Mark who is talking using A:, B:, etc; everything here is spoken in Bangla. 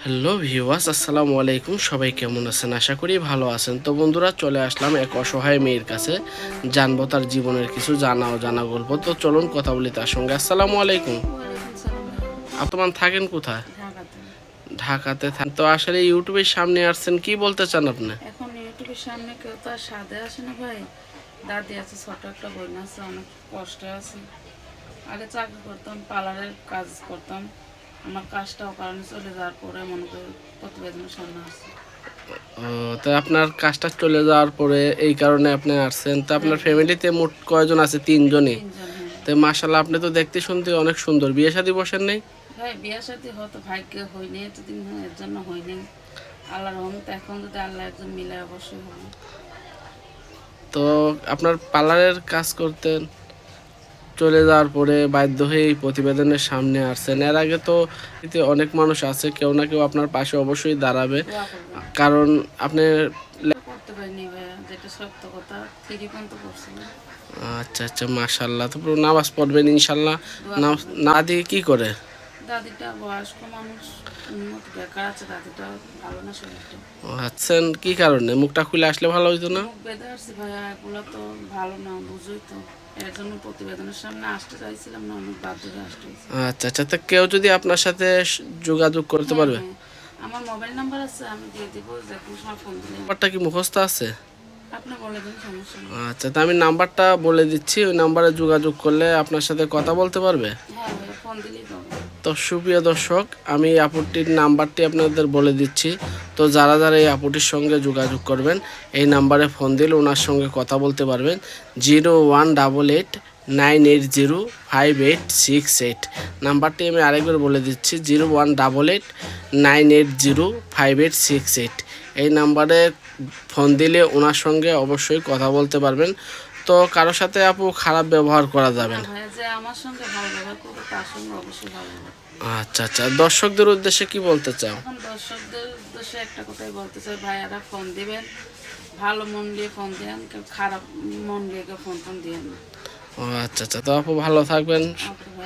A: হ্যালো ভিউয়ার্স, আসসালামু আলাইকুম। সবাই কেমন আছেন? আশা করি ভালো আছেন। তো বন্ধুরা, চলে আসলাম এক অসহায় মেয়ের কাছে, জানবো তার জীবনের কিছু জানা গল্প। তো চলুন কথা বলি তার সঙ্গে। আসসালামু আলাইকুম।
B: ওয়ালাইকুম সালাম ভাইয়া।
A: আপনার থাকেন কোথায়?
B: ঢাকাতে।
A: ঢাকাতে থাকেন। তো আসলে ইউটিউবের সামনে আসছেন, কি বলতে চান আপনি?
B: এখন ইউটিউবের সামনে কেউ তো আর সাধে আসে না ভাই। দাদি আছে, ছোট একটা বোন আছে, অনেক কষ্টে আছে। আগে চাকরি করতাম, পার্লারের কাজ করতাম। আমার কাজটাও কারণে চলে যাওয়ার পরে মনে করি প্রতিবেদনের সামনে আসছে।
A: ও, তো আপনার কাজটা চলে যাওয়ার পরে এই কারণে আপনি আসছেন। তো আপনার
B: হ্যাঁ,
A: ফ্যামিলিতে মোট কয়জন আছে? তিনজনই?
B: তিনজন, হ্যাঁ।
A: তো মাশাল্লাহ, আপনি তো দেখতে শুনতে অনেক সুন্দর। বিয়ে শাদী বসেন নেই?
B: ভাই বিয়ে সাথে হয়তো ভাগ্যে হয়নি, এতদিন এর জন্য হয়নি। আল্লাহর রহমতে এখন যদি আল্লাহ একজন মিলে অবশ্যই হবে।
A: তো আপনার পার্লারের কাজ করতেন, চলে যাওয়ার পরে বাধ্য হয়ে এই প্রতিবেদনের সামনে আসছেন। এর আগে তো এতে অনেক মানুষ আছে, কেউ না কেউ আপনার পাশে অবশ্যই দাঁড়াবে,
B: দোয়া করবেন।
A: কারণ আপনি
B: করতে পারিনি ভাইয়া, যেটা সত্য কথা। থ্রি পর্যন্ত করছিলাম।
A: আচ্ছা আচ্ছা, মাশাল্লাহ। তো পুরো নামাজ পড়বেন ইনশাল্লাহ।
B: দোয়া
A: নামাজ
B: করবেন।
A: না দিয়ে কি করে?
B: দাদিটা বয়স্ক মানুষ, উন্নত বেকার আছে, দাদিটা ভালো না শরীরটা।
A: আছেন কি কারণে? মুখটা খুলে আসলে ভালো হইতো না?
B: মুখ বেঁধে আসছে ভাইয়া, এগুলো তো ভালো না, বুঝোই তো। এর জন্য প্রতিবেদনের সামনে আসতে চাইছিলাম না, অনেক বাধ্য হয়ে আসতে হয়েছে।
A: আচ্ছা আচ্ছা, তো কেউ যদি আপনার সাথে যোগাযোগ করতে
B: হ্যাঁ,
A: পারবে?
B: হ্যাঁ, আমার মোবাইল নাম্বার আছে, আমি দিয়ে দিব, যে কোনো সময় ফোন দিলে
A: নাম্বারটা কি মুখস্থ আছে?
B: আপনি বলে দিন, সমস্যা নেই।
A: আচ্ছা, তো আমি নাম্বারটা বলে দিচ্ছি, ওই নাম্বারে যোগাযোগ করলে আপনার সাথে কথা বলতে পারবে।
B: হ্যাঁ ভাইয়া, ফোন দিলেই পাবো।
A: তো সুপ্রিয় দর্শক, আমি এই আপুটির নাম্বারটি আপনাদের বলে দিচ্ছি। তো যারা যারা এই আপুটির সঙ্গে যোগাযোগ করবেন, এই নাম্বারে ফোন দিলে ওনার সঙ্গে কথা বলতে পারবেন। 0188980586 নাম্বারটি আমি আরেকবার বলে দিচ্ছি, 0188980586। এই নাম্বারে ফোন দিলে ওনার সঙ্গে অবশ্যই কথা বলতে পারবেন। তো কারোর সাথে আপু খারাপ ব্যবহার করা যাবে
B: না
A: না।
B: ভাইয়া, যে আমার সঙ্গে ভালো ব্যবহার করবে তার সঙ্গে অবশ্যই ভালো ব্যবহার করবে।
A: আচ্ছা আচ্ছা, দর্শকদের উদ্দেশ্যে কি বলতে চাও?
B: এখন দর্শকদের উদ্দেশ্যে একটা কথাই বলতে চাই, ভাইয়ারা ফোন দিবেন, ভালো মন দিয়ে ফোন দেন, কেউ খারাপ মন দিয়ে কেউ ফোন দিয়েন না।
A: ও আচ্ছা আচ্ছা, তো আপু ভালো থাকবেন।
B: ওকে ভাই।